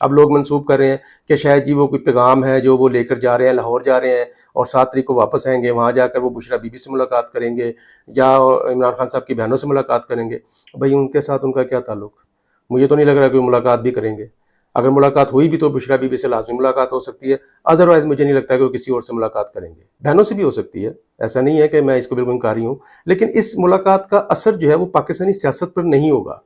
اب لوگ منسوب کر رہے ہیں کہ شاید جی وہ کوئی پیغام ہے جو وہ لے کر جا رہے ہیں، لاہور جا رہے ہیں اور 7 تاریخ کو واپس آئیں گے، وہاں جا کر وہ بشرا بی بی سے ملاقات کریں گے یا عمران خان صاحب کی بہنوں سے ملاقات کریں گے۔ بھائی ان کے ساتھ ان کا کیا تعلق؟ مجھے تو نہیں لگ رہا کہ وہ ملاقات بھی کریں گے۔ اگر ملاقات ہوئی بھی تو بشرا بی بی سے لازمی ملاقات ہو سکتی ہے، ادروائز مجھے نہیں لگتا کہ وہ کسی اور سے ملاقات کریں گے۔ بہنوں سے بھی ہو سکتی ہے، ایسا نہیں ہے کہ میں اس کو بالکل انکاری ہوں، لیکن اس ملاقات کا اثر جو ہے وہ پاکستانی سیاست پر نہیں ہوگا۔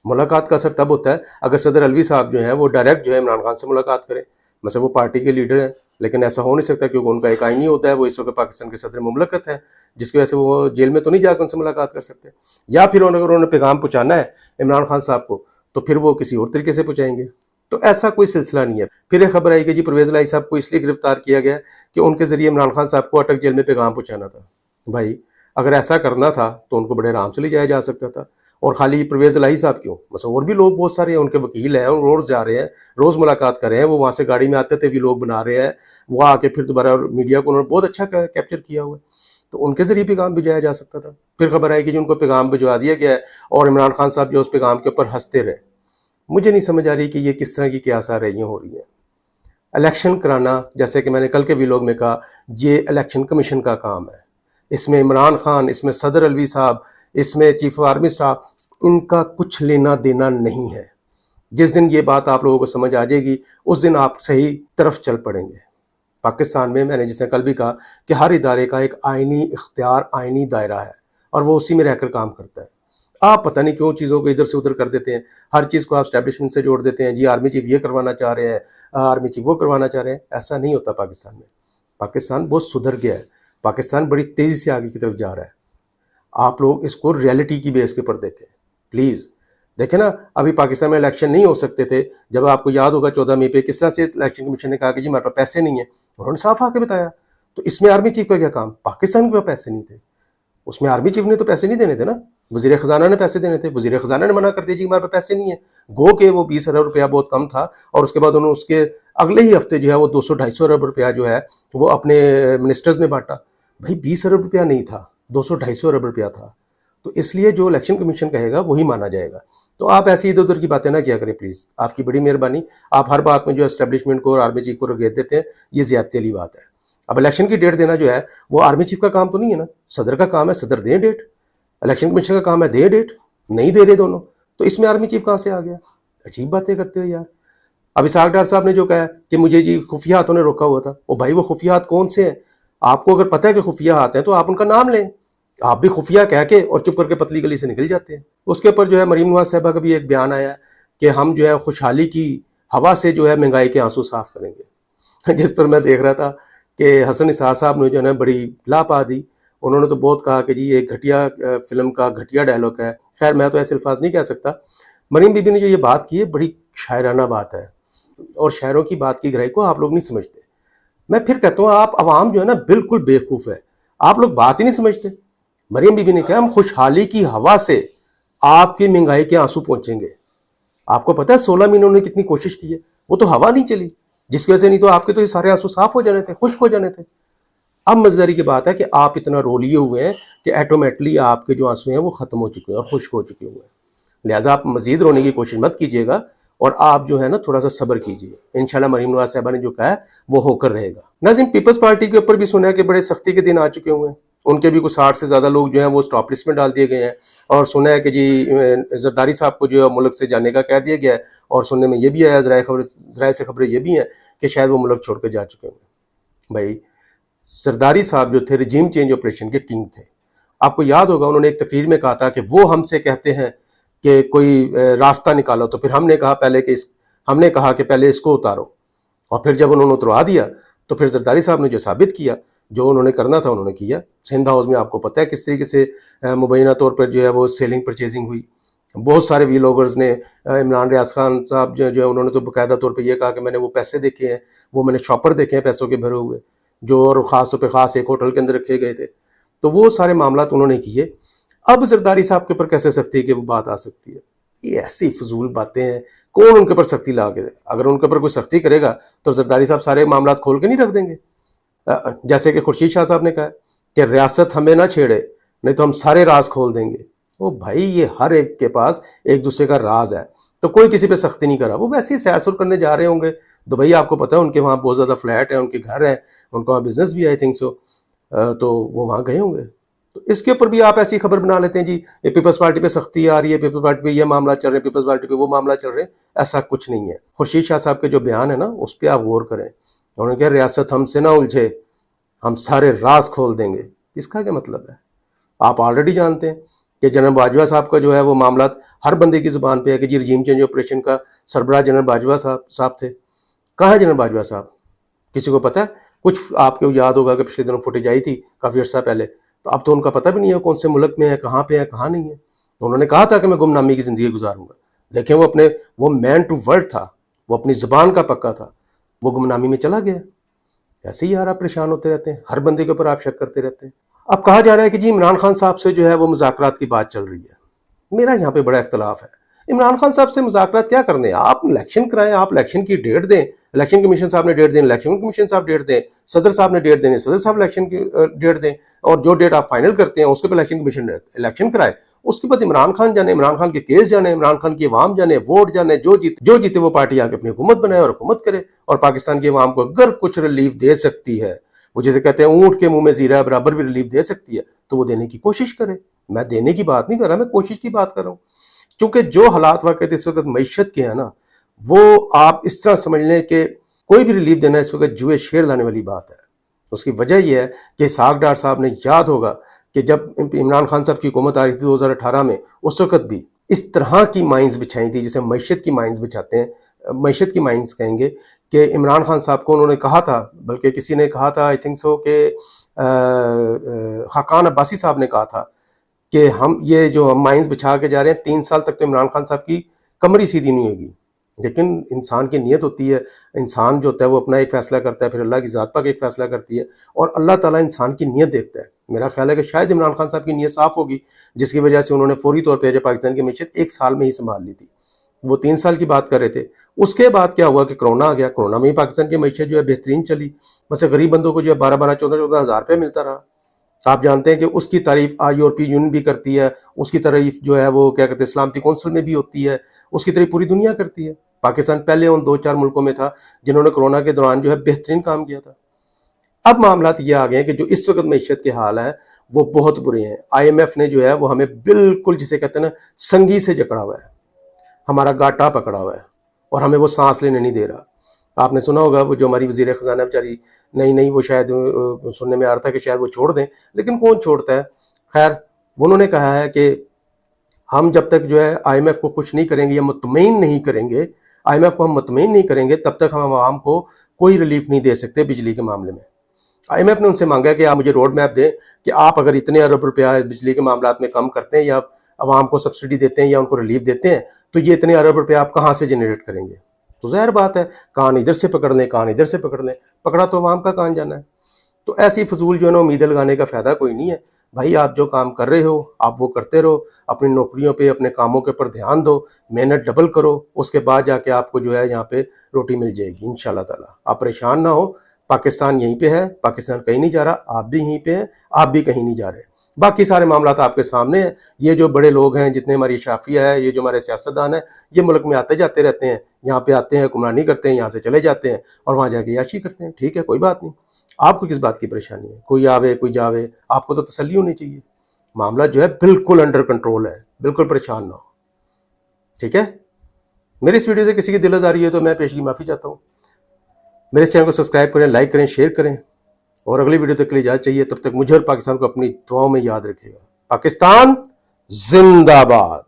ملاقات کا اثر تب ہوتا ہے اگر صدر علوی صاحب جو ہیں وہ ڈائریکٹ جو ہے عمران خان سے ملاقات کریں، مثلا وہ پارٹی کے لیڈر ہیں، لیکن ایسا ہو نہیں سکتا کیونکہ ان کا ایک آئینی ہوتا ہے، وہ اس وقت پاکستان کے صدر مملکت ہیں، جس کی وجہ سے وہ جیل میں تو نہیں جا کے ان سے ملاقات کر سکتے۔ یا پھر اگر انہوں نے پیغام پہنچانا ہے عمران خان صاحب کو تو پھر وہ کسی اور طریقے سے پہنچائیں گے۔ تو ایسا کوئی سلسلہ نہیں ہے۔ پھر ایک خبر آئی کہ جی پرویز الہی صاحب کو اس لیے گرفتار کیا گیا کہ ان کے ذریعے عمران خان صاحب کو اٹک جیل میں پیغام پہنچانا تھا۔ بھائی اگر ایسا کرنا تھا تو ان کو بڑے آرام سے لے جایا جا سکتا تھا، اور خالی پرویز الہی صاحب کیوں، مثلا اور بھی لوگ بہت سارے ہیں، ان کے وکیل ہیں، روز جا رہے ہیں، روز ملاقات کر رہے ہیں، وہ وہاں سے گاڑی میں آتے تھے بھی لوگ بنا رہے ہیں، وہ آ کے پھر دوبارہ میڈیا کو انہوں نے بہت اچھا کیپچر کیا ہوا ہے، تو ان کے ذریعے پیغام بھیجایا جا سکتا تھا۔ پھر خبر آئی کہ جو ان کو پیغام بھجوا دیا گیا ہے اور عمران خان صاحب جو اس پیغام کے اوپر ہنستے رہے۔ مجھے نہیں سمجھ آ رہی کہ یہ کس طرح کی کیا ساریاں ہو رہی ہیں۔ الیکشن کرانا، جیسے کہ میں نے کل کے ویلاگ میں کہا، یہ الیکشن کمیشن کا کام ہے۔ اس میں عمران خان، اس میں صدر علوی صاحب، اس میں چیف آف آرمی اسٹاف، ان کا کچھ لینا دینا نہیں ہے۔ جس دن یہ بات آپ لوگوں کو سمجھ آ جائے گی اس دن آپ صحیح طرف چل پڑیں گے۔ پاکستان میں نے جس نے کل بھی کہا کہ ہر ادارے کا ایک آئینی اختیار، آئینی دائرہ ہے، اور وہ اسی میں رہ کر کام کرتا ہے۔ آپ پتہ نہیں کیوں چیزوں کو ادھر سے ادھر کر دیتے ہیں، ہر چیز کو آپ اسٹیبلشمنٹ سے جوڑ دیتے ہیں، جی آرمی چیف یہ کروانا چاہ رہے ہیں، آرمی چیف وہ کروانا چاہ رہے ہیں۔ ایسا نہیں ہوتا پاکستان میں۔ پاکستان بہت سدھر گیا ہے، پاکستان بڑی تیزی سے آگے کی طرف جا رہا ہے۔ آپ لوگ اس کو ریئلٹی کی بیس کے پر دیکھیں پلیز۔ دیکھیں نا، ابھی پاکستان میں الیکشن نہیں ہو سکتے تھے، جب آپ کو یاد ہوگا 14 مئی پہ کس طرح سے الیکشن کمیشن نے کہا کہ جی ہمارے پاس پیسے نہیں ہیں، انہوں نے صاف آ کے بتایا۔ تو اس میں آرمی چیف کا کیا کام؟ پاکستان کے پاس پیسے نہیں تھے، اس میں آرمی چیف نے تو پیسے نہیں دینے تھے نا، وزیر خزانہ نے پیسے دینے تھے، وزیر خزانہ نے منع کر دیا جی ہمارے پاس پیسے نہیں ہیں، گو کہ وہ 20 ارب روپیہ بہت کم تھا، اور اس کے بعد انہوں نے اس کے اگلے ہی ہفتے جو ہے وہ 200-250 ارب روپیہ جو ہے وہ اپنے منسٹرز میں بانٹا۔ بھائی 20 ارب روپیہ نہیں تھا، 200-250 ارب روپیہ تھا۔ تو اس لیے جو الیکشن کمیشن کہے گا وہی مانا جائے گا۔ تو آپ ایسی ادھر ادھر کی باتیں نہ کیا کریں پلیز، آپ کی بڑی مہربانی۔ آپ ہر بات میں جو اسٹیبلشمنٹ کو اور آرمی چیف کو رگیت دیتے ہیں، یہ زیادتی والی بات ہے۔ اب الیکشن کی ڈیٹ دینا جو ہے وہ آرمی چیف کا کام تو نہیں ہے نا، صدر کا کام ہے، صدر دیں ڈیٹ۔ الیکشن کمیشن کا کام ہے دیں ڈیٹ، نہیں دے رہے دونوں، تو اس میں آرمی چیف کہاں سے آ گیا؟ عجیب باتیں کرتے ہو یار۔ اب اسحاق ڈار صاحب نے جو کہا کہ مجھے جی خفیہ ہاتھوں نے روکا ہوا تھا، وہ بھائی وہ خفیہ ہاتھ کون سے ہیں؟ آپ کو اگر پتہ ہے کہ خفیہ ہاتھ ہیں تو آپ ان کا نام لیں، آپ بھی خفیہ کہہ کے اور چپ کر کے پتلی گلی سے نکل جاتے ہیں۔ اس کے اوپر جو ہے مریم نواز صاحبہ کا بھی ایک بیان آیا کہ ہم جو ہے خوشحالی کی ہوا سے جو ہے مہنگائی کے آنسو صاف کریں گے، جس پر میں دیکھ رہا تھا کہ حسن اسحاق صاحب نے جو ہے بڑی لاپا دی۔ انہوں نے تو بہت کہا کہ جی یہ گھٹیا فلم کا گھٹیا ڈائلاگ ہے۔ خیر میں تو ایسے الفاظ نہیں کہہ سکتا۔ مریم بی بی نے جو یہ بات کی ہے بڑی شاعرانہ بات ہے، اور شاعروں کی بات کی گہرائی کو آپ لوگ نہیں سمجھتے۔ میں پھر کہتا ہوں آپ عوام جو ہے نا بالکل بیوقوف ہے، آپ لوگ بات ہی نہیں سمجھتے۔ مریم بی بی نے کہا ہم خوشحالی کی ہوا سے آپ کی مہنگائی کے آنسو پہنچیں گے۔ آپ کو پتہ ہے 16 مہینوں نے کتنی کوشش کی ہے، وہ تو ہوا نہیں چلی، جس کی وجہ سے نہیں تو آپ کے تو یہ سارے آنسو صاف ہو جانے تھے، خشک ہو جانے تھے۔ اب مزداری کی بات ہے کہ آپ اتنا رو لیے ہوئے ہیں کہ ایٹومیٹلی آپ کے جو آنسو ہیں وہ ختم ہو چکے ہیں اور خشک ہو چکے ہوئے ہیں، لہٰذا آپ مزید رونے کی کوشش مت کیجیے گا، اور آپ جو ہے نا تھوڑا سا صبر کیجیے۔ انشاءاللہ مریم نواز صاحبہ نے جو کہا ہے وہ ہو کر رہے گا۔ ناظرین، پیپلز پارٹی کے اوپر بھی سنا ہے کہ بڑے سختی کے دن آ چکے ہوئے ہیں، ان کے بھی کچھ 60 سے زیادہ لوگ جو ہیں وہ اسٹاپ لسٹ میں ڈال دیے گئے ہیں، اور سنا ہے کہ جی زرداری صاحب کو جو ہے ملک سے جانے کا کہہ دیا گیا ہے، اور سننے میں یہ بھی آیا، ذرائع سے خبریں یہ بھی ہیں کہ شاید وہ ملک چھوڑ کے جا چکے ہیں۔ بھائی زرداری صاحب جو تھے رجیم چینج آپریشن کے کنگ تھے، آپ کو یاد ہوگا انہوں نے ایک تقریر میں کہا تھا کہ وہ ہم سے کہتے ہیں کہ کوئی راستہ نکالو، تو پھر ہم نے کہا کہ پہلے اس کو اتارو، اور پھر جب انہوں نے اتروا دیا تو پھر زرداری صاحب نے جو ثابت کیا، جو انہوں نے کرنا تھا انہوں نے کیا۔ سندھ ہاؤس میں آپ کو پتہ ہے کس طریقے سے مبینہ طور پر جو ہے وہ سیلنگ پرچیزنگ ہوئی۔ بہت سارے ویلاگرز نے، عمران ریاض خان صاحب جو ہے انہوں نے تو باقاعدہ طور پہ یہ کہا کہ میں نے وہ پیسے دیکھے ہیں، وہ میں نے شاپر دیکھے ہیں پیسوں کے بھرے ہوئے، جو اور خاص طور پہ خاص ایک ہوٹل کے اندر رکھے گئے تھے۔ تو وہ سارے معاملات انہوں نے کیے۔ اب زرداری صاحب کے اوپر کیسے سختی کی وہ بات آ سکتی ہے؟ یہ ایسی فضول باتیں ہیں، کون ان کے اوپر سختی لا کے دے؟ اگر ان کے اوپر کوئی سختی کرے گا تو زرداری صاحب سارے معاملات کھول کے نہیں رکھ دیں گے؟ جیسے کہ خورشید شاہ صاحب نے کہا کہ ریاست ہمیں نہ چھیڑے نہیں تو ہم سارے راز کھول دیں گے۔ وہ بھائی یہ ہر ایک کے پاس ایک دوسرے کا راز ہے، تو کوئی کسی پہ سختی نہیں کرا. وہ ویسے ہی سیر سر کرنے جا رہے ہوں گے دبئی. آپ کو پتہ ہے ان کے وہاں بہت زیادہ فلیٹ ہے, ان کے گھر ہیں, ان کا وہاں بزنس بھی ہے, آئی تھنک سو. تو وہ وہاں گئے ہوں گے. تو اس کے اوپر بھی آپ ایسی خبر بنا لیتے ہیں جی یہ پیپلز پارٹی پہ سختی آ رہی ہے, پیپلز پارٹی پہ یہ معاملہ چل رہے ہیں, پیپلز پارٹی پہ وہ معاملہ چل رہے ہیں. ایسا کچھ نہیں ہے. خورشید شاہ صاحب کے جو بیان ہے نا اس پہ آپ غور کریں. انہوں نے کہا ریاست ہم سے نہ الجھے, ہم سارے راز کھول دیں گے. اس کا کیا مطلب ہے؟ آپ آلریڈی جانتے ہیں کہ جنرل باجوہ صاحب کا جو ہے وہ معاملات ہر بندے کی زبان پہ ہے کہ جی رجیم چینج آپریشن کا سربراہ جنرل باجوہ صاحب تھے. کہاں ہے جنرل باجوہ صاحب؟ کسی کو پتہ ہے؟ کچھ آپ کو یاد ہوگا کہ پچھلے دنوں فوٹیج آئی تھی کافی عرصہ پہلے, تو اب تو ان کا پتہ بھی نہیں ہے کون سے ملک میں ہے, کہاں پہ ہے, کہاں نہیں ہے. انہوں نے کہا تھا کہ میں گمنامی کی زندگی گزاروں گا. دیکھیں وہ مین ٹو ورڈ تھا, وہ اپنی زبان کا پکا تھا, وہ گمنامی میں چلا گیا. ایسے ہی یار آپ پریشان ہوتے رہتے ہیں, ہر بندے کے اوپر آپ شک کرتے رہتے ہیں. اب کہا جا رہا ہے کہ جی عمران خان صاحب سے جو ہے وہ مذاکرات کی بات چل رہی ہے. میرا یہاں پہ بڑا اختلاف ہے. عمران خان صاحب سے مذاکرات کیا کرنے ہیں؟ آپ الیکشن کرائیں, آپ الیکشن کی ڈیٹ دیں, الیکشن کمیشن صاحب نے ڈیٹ دیں, الیکشن کمیشن صاحب ڈیٹ دیں, صدر صاحب نے ڈیٹ دیں, صدر صاحب الیکشن کی ڈیٹ دیں, اور جو ڈیٹ آپ فائنل کرتے ہیں اس کے بعد الیکشن کمیشن الیکشن کرائے. اس کے بعد عمران خان جانے, عمران خان کے کیس جانے, عمران خان کی عوام جانے, ووٹ جانے, جو جیتے وہ پارٹی آ کے اپنی حکومت بنائے اور حکومت کرے. اور پاکستان کی عوام کو اگر کچھ ریلیف دے سکتی ہے, وہ جیسے کہتے ہیں اونٹ کے منہ میں زیرہ برابر بھی ریلیف دے سکتی ہے, تو وہ دینے کی کوشش کرے. میں دینے کی بات نہیں کر رہا, میں کوشش کی بات کر رہا ہوں. چونکہ جو حالات واقع اس وقت معیشت کے ہیں نا, وہ آپ اس طرح سمجھ لیں کہ کوئی بھی ریلیف دینا اس وقت جوئے شیر لانے والی بات ہے. اس کی وجہ یہ ہے کہ اسحاق ڈار صاحب نے یاد ہوگا کہ جب عمران خان صاحب کی حکومت آ رہی تھی 2018 میں, اس وقت بھی اس طرح کی مائنز بچھائی تھی جسے معیشت کی مائنز بچھاتے ہیں, معیشت کی مائنز کہیں گے, کہ عمران خان صاحب کو انہوں نے کہا تھا, بلکہ کسی نے کہا تھا, آئی تھنک سو کہ خاقان عباسی صاحب نے کہا تھا کہ ہم یہ جو ہم مائنز بچھا کے جا رہے ہیں 3 سال تک تو عمران خان صاحب کی کمری سیدھی نہیں ہوگی. لیکن انسان کی نیت ہوتی ہے, انسان جو ہوتا ہے وہ اپنا ایک فیصلہ کرتا ہے, پھر اللہ کی ذات پاک ایک فیصلہ کرتی ہے, اور اللہ تعالیٰ انسان کی نیت دیکھتا ہے. میرا خیال ہے کہ شاید عمران خان صاحب کی نیت صاف ہوگی, جس کی وجہ سے انہوں نے فوری طور پہ پاکستان کی معیشت 1 سال میں ہی سنبھال لی تھی. وہ 3 سال کی بات کر رہے تھے. اس کے بعد کیا ہوا کہ کرونا آ گیا. کرونا میں ہی پاکستان کی معیشت جو ہے بہترین چلی. بس غریب بندوں کو جو ہے 12 14 ہزار روپے ملتا رہا. آپ جانتے ہیں کہ اس کی تعریف یورپی یونین بھی کرتی ہے, اس کی تعریف جو ہے وہ کیا کہتے ہیں سلامتی کونسل میں بھی ہوتی ہے, اس کی تعریف پوری دنیا کرتی ہے. پاکستان پہلے ان 2-4 ملکوں میں تھا جنہوں نے کرونا کے دوران جو ہے بہترین کام کیا تھا. اب معاملات یہ آ گئے ہیں کہ جو اس وقت معیشت کے حال ہیں وہ بہت برے ہیں. آئی ایم ایف نے جو ہے وہ ہمیں بالکل جسے کہتے ہیں نا سنگی سے جکڑا ہوا ہے, ہمارا گاٹا پکڑا ہوا ہے, اور ہمیں وہ سانس لینے نہیں دے رہا. آپ نے سنا ہوگا وہ جو ہماری وزیر خزانہ بیچاری نہیں وہ شاید سننے میں آ رہا تھا کہ شاید وہ چھوڑ دیں, لیکن کون چھوڑتا ہے. خیر انہوں نے کہا ہے کہ ہم جب تک جو ہے آئی ایم ایف کو خوش نہیں کریں گے یا مطمئن نہیں کریں گے, آئی ایم ایف کو ہم مطمئن نہیں کریں گے, تب تک ہم عوام کو کوئی ریلیف نہیں دے سکتے بجلی کے معاملے میں. آئی ایم ایف نے ان سے مانگا کہ آپ مجھے روڈ میپ دیں کہ آپ اگر اتنے ارب روپیہ بجلی کے معاملات میں کم کرتے ہیں یا عوام کو سبسڈی دیتے ہیں یا ان کو ریلیف دیتے ہیں, تو یہ اتنے ارب روپیہ آپ کہاں سے جنریٹ کریں گے. تو ظاہر بات ہے کان ادھر سے پکڑ لیں, کان ادھر سے پکڑ لیں, پکڑا تو عوام کا کان جانا ہے. تو ایسی فضول جو ہے نا امیدیں لگانے کا فائدہ کوئی نہیں ہے. بھائی آپ جو کام کر رہے ہو آپ وہ کرتے رہو, اپنی نوکریوں پہ اپنے کاموں کے اوپر دھیان دو, محنت ڈبل کرو, اس کے بعد جا کے آپ کو جو ہے یہاں پہ روٹی مل جائے گی انشاءاللہ تعالیٰ. آپ پریشان نہ ہو, پاکستان یہیں پہ ہے, پاکستان کہیں نہیں جا رہا, آپ بھی یہیں پہ ہیں, آپ بھی کہیں نہیں جا رہے. باقی سارے معاملات آپ کے سامنے ہیں. یہ جو بڑے لوگ ہیں جتنے ہماری اشرافیہ ہے, یہ جو ہمارے سیاستدان ہیں, یہ ملک میں آتے جاتے رہتے ہیں, یہاں پہ آتے ہیں حکمرانی کرتے ہیں, یہاں سے چلے جاتے ہیں اور وہاں جا کے عیاشی کرتے ہیں. ٹھیک ہے, کوئی بات نہیں. آپ کو کس بات کی پریشانی ہے؟ کوئی آوے کوئی جاوے, آپ کو تو تسلی ہونی چاہیے. معاملہ جو ہے بالکل انڈر کنٹرول ہے, بالکل پریشان نہ ہو. ٹھیک ہے, میری اس ویڈیو سے کسی کی دل آزاری ہے تو میں پیشگی معافی چاہتا ہوں. میرے اس چینل کو سبسکرائب کریں, لائک کریں, شیئر کریں, اور اگلی ویڈیو تک کے لیے اجازت چاہیے. تب تک مجھے اور پاکستان کو اپنی دعاؤں میں یاد رکھیے گا. پاکستان زندہ باد.